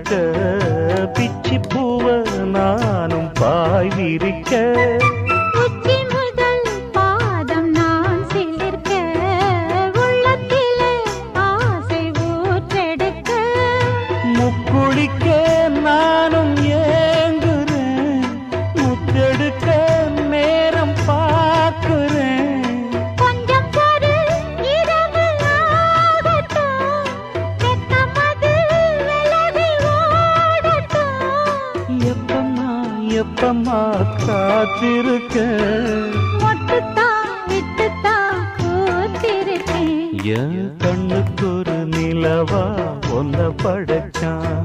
படுக்க பிச்சி பூவ நானும் பாய் விரிக்க உச்சி முதல் பாதம் நான் சிலிர்க்க உள்ளத்திலே ஆசை ஊற்றெடுக்க முக்குளிக்க நானும் ஏங்குறேன் முத்தெடுக்க நேரம் பார்க்கிறேன் கொஞ்சம் பொறு இரவு ஆகட்டும் வெட்கமது விலகி ஓடட்டும் எப்பம்மா எப்பம்மா காத்திருக்க மொட்டுத்தான் விட்டுத்தான் கூத்திருக்கேன் என் கண்ணுக்கு ஒரு நிலவா ஒன்ன படைச்சான்